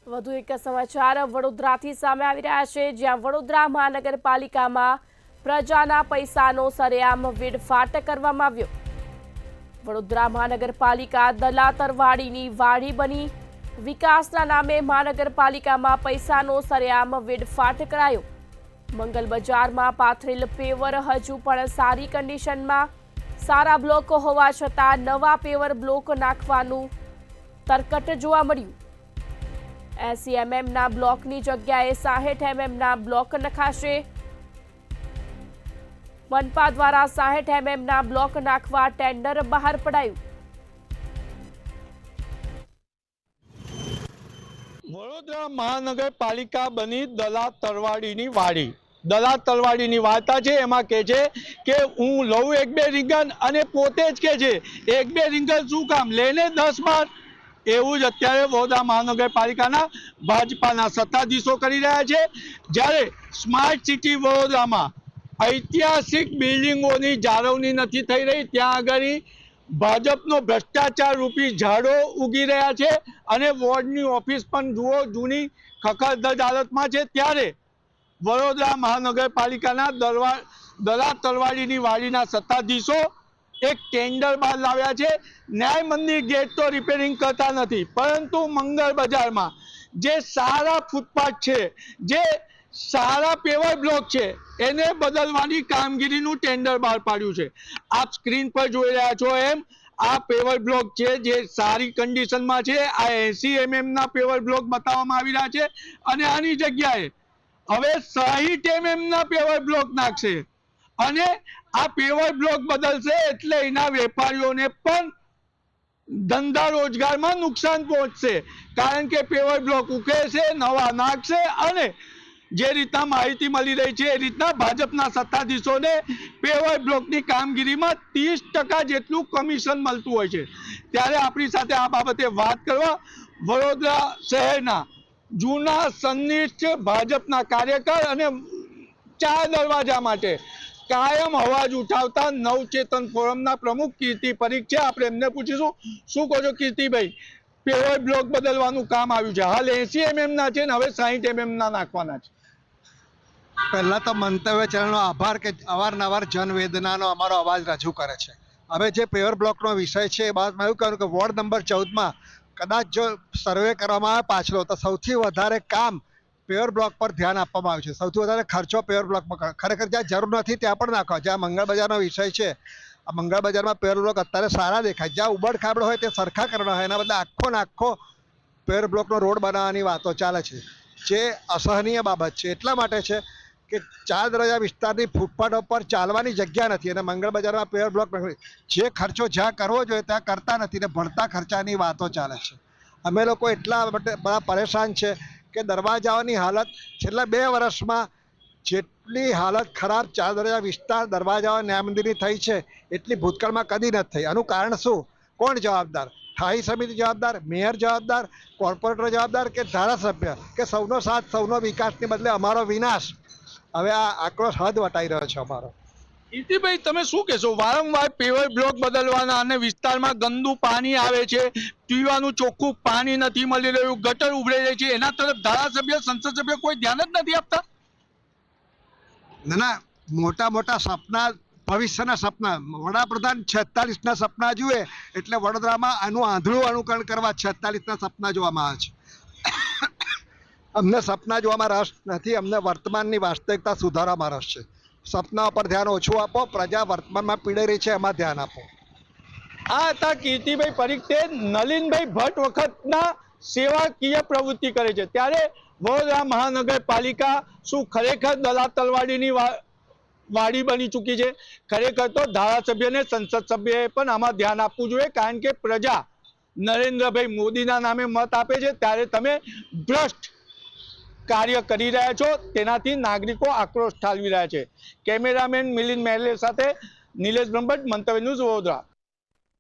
વધુ એક સમાચાર વડોદરાથી સામે આવી રહ્યા છે, જ્યાં વડોદરા મહાનગરપાલિકામાં પ્રજાના પૈસાનો સરેઆમ વેડફાટ કરવામાં આવ્યો। વડોદરા મહાનગરપાલિકા દલાતરવાડીની વાડી બની। વિકાસના નામે મહાનગરપાલિકામાં પૈસાનો સરેઆમ વેડફાટ કરાયો। મંગલ બજારમાં પાથરેલ પેવર હજુ પણ સારી કન્ડિશનમાં। સારા બ્લોક હોવા છતાં નવા પેવર બ્લોક નાખવાનું તરકટ જોવા મળ્યું। 80 mm બ્લોકની જગ્યાએ 60 mm બ્લોક નખાશે। મનપા દ્વારા 60 mm બ્લોક નાખવા ટેન્ડર બહાર પડાયું। વડોદરા મહાનગરપાલિકા બની દલાતરવાડીની વાડી। દલાતરવાડીની વાર્તા છે, એમાં કહે છે કે હું લઉં 1-2 રીંગણ અને પોતે જ કહે છે 1-2 રીંગણ શું કામ લઈને 10-12। એવું જ અત્યારે વડોદરા મહાનગરપાલિકાના ભાજપાના સત્તાધીશો કરી રહ્યા છે। જ્યારે સ્માર્ટ સિટી વડોદરામાં ઐતિહાસિક બિલ્ડિંગોની જાળવણી નથી થઈ રહી, ત્યાં આગળ ભાજપનો ભ્રષ્ટાચાર રૂપી ઝાડો ઉગી રહ્યા છે અને વોર્ડની ઓફિસ પણ જુઓ જૂની ખખડધજ હાલતમાં છે। ત્યારે વડોદરા મહાનગરપાલિકાના દલાતરવાડીની વાડીના સત્તાધીશો એક ટેન્ડર બહાર લાવ્યા છે। ન્યાય મંદિર ગેટ તો રિપેરિંગ કરતા નથી, પરંતુ મંગળ બજારમાં જે સારા ફૂટપાથ છે, જે સારા પેવર બ્લોક છે, એને બદલવાની કામગીરીનું ટેન્ડર બહાર પાડ્યું છે। આપ સ્ક્રીન પર જોઈ રહ્યા છો એમ આ પેવર બ્લોક છે જે સારી કન્ડિશનમાં છે। આ 80 mm ના પેવર બ્લોક બતાવવામાં આવી રહ્યા છે અને આની જગ્યાએ હવે 60 mm ના પેવર બ્લોક નાખશે અને આ પેવર બ્લોક બદલશે એટલે એના વેપારીઓને પણ ધંધા રોજગારમાં નુકસાન પહોંચશે, કારણ કે પેવર બ્લોક ઉકેલશે, નવા નાખશે અને જે રીતના માહિતી મળી રહી છે એ રીતના ભાજપના સત્તાધીશોને પેવર બ્લોકની કામગીરીમાં 30% જેટલું કમિશન મળતું હોય છે। ત્યારે આપણી સાથે આ બાબતે વાત કરવા વડોદરા શહેરના જૂના સન્નિષ્ઠ ભાજપના કાર્યકર અને 4 દરવાજા માટે કાયમ અવાજ ઉઠાવતા નવચેતન ફોરમના પ્રમુખ કીર્તિ પરીખ છે। આપણે એમને પૂછીશું, શું કહો છો કીર્તિભાઈ? પેવર બ્લોક બદલવાનું કામ આવ્યું છે, હાલ 80 mm ના છે ને હવે 60 mm ના નાખવાના છે। પહેલા તો મંતવ્ય ચેનલનો આભાર કે અવારનવાર જનવેદનાનો અમારો અવાજ રજૂ કરે છે। હવે જે પેવર બ્લોકનો વિષય છે એ બાબતમાં એવું કહ્યું કે વોર્ડ નંબર 14માં કદાચ જો સર્વે કરવામાં આવે પાછલો તો સૌથી વધારે કામ પેવર બ્લોક પર ધ્યાન આપવામાં આવ્યું છે। સૌથી વધારે ખર્ચો પેવર બ્લોકમાં, ખરેખર જ્યાં જરૂર નથી ત્યાં પણ નાખો। જ્યાં મંગળ બજારનો વિષય છે, આ મંગળ બજારમાં પેવર બ્લોક અત્યારે સારા દેખાય, જ્યાં ઉબડ ખાબડ હોય તે સરખા કરવાના હોય, એના બદલે આખો પેવર બ્લોકનો રોડ બનાવવાની વાતો ચાલે છે, જે અસહનીય બાબત છે। એટલા માટે છે કે 4 દરવાજા વિસ્તારની ફૂટપાથ પર ચાલવાની જગ્યા નથી અને મંગળ બજારમાં પેવર બ્લોક જે ખર્ચો જ્યાં કરવો જોઈએ ત્યાં કરતા નથી ને ભરતા ખર્ચાની વાતો ચાલે છે। અમે લોકો એટલા બધા પરેશાન છે કે દરવાજાઓની હાલત છેલ્લા 2 વર્ષમાં જેટલી હાલત ખરાબ 4 દરવાજા વિસ્તાર દરવાજાઓ ન્યાય મંદિરની થઈ છે એટલી ભૂતકાળમાં કદી નથી થઈ। આનું કારણ શું? કોણ જવાબદાર? સ્થાયી સમિતિ જવાબદાર, મેયર જવાબદાર, કોર્પોરેટર જવાબદાર કે ધારાસભ્ય કે સૌનો સાથ સૌનો વિકાસને બદલે અમારો વિનાશ? હવે આ આક્રોશ હદ વટાઈ રહ્યો છે અમારો। કીર્તિભાઈ, તમે શું કહેશો? વારંવાર પેવર બ્લોક બદલવાના અને વિસ્તારમાં ગંદુ પાણી આવે છે, પીવાનું ચોખ્ખું પાણી નથી મળી રહ્યું, ગટર ઉભરાઈ રહી છે, એના તરફ ધારાસભ્ય સંસદ સભ્ય કોઈ ધ્યાન જ નથી આપતા? ના, મોટા સપના, ભવિષ્યના સપના, વડાપ્રધાન 46ના સપના જુએ એટલે વડોદરામાં આનું આંધળું અનુકરણ કરવા 46ના સપના જોવામાં આવે છે। અમને સપના જોવામાં રસ નથી, અમને વર્તમાનની વાસ્તવિકતા સુધારવામાં રસ છે। સપના પર ધ્યાન ઓછું આપો, પ્રજા વર્તમાનમાં પીડાઈ રહી છે એમાં ધ્યાન આપો। આ હતા કીર્તિભાઈ પરીખ, તે નલિનભાઈ ભટ્ટ વખતના સેવાકીય પ્રવૃત્તિ કરે છે। ત્યારે વડોદરા મહાનગરપાલિકા શું ખરેખર દલાતરવાડીની વાડી બની ચૂકી છે? ખરેખર તો ધારાસભ્યને સંસદ સભ્યએ પણ આમાં ધ્યાન આપવું જોઈએ, કારણ કે પ્રજા નરેન્દ્રભાઈ મોદીના નામે મત આપે છે, ત્યારે તમે ભ્રષ્ટ કાર્ય કરી રહ્યા છો, તેનાથી નાગરિકો આક્રોશ ઠાલવી રહ્યા છે। કેમેરામેન મિલિંદ મહેલે સાથે નિલેશ બ્રહ્મભટ્ટ, મંતવ્ય ન્યૂઝ, વડોદરા।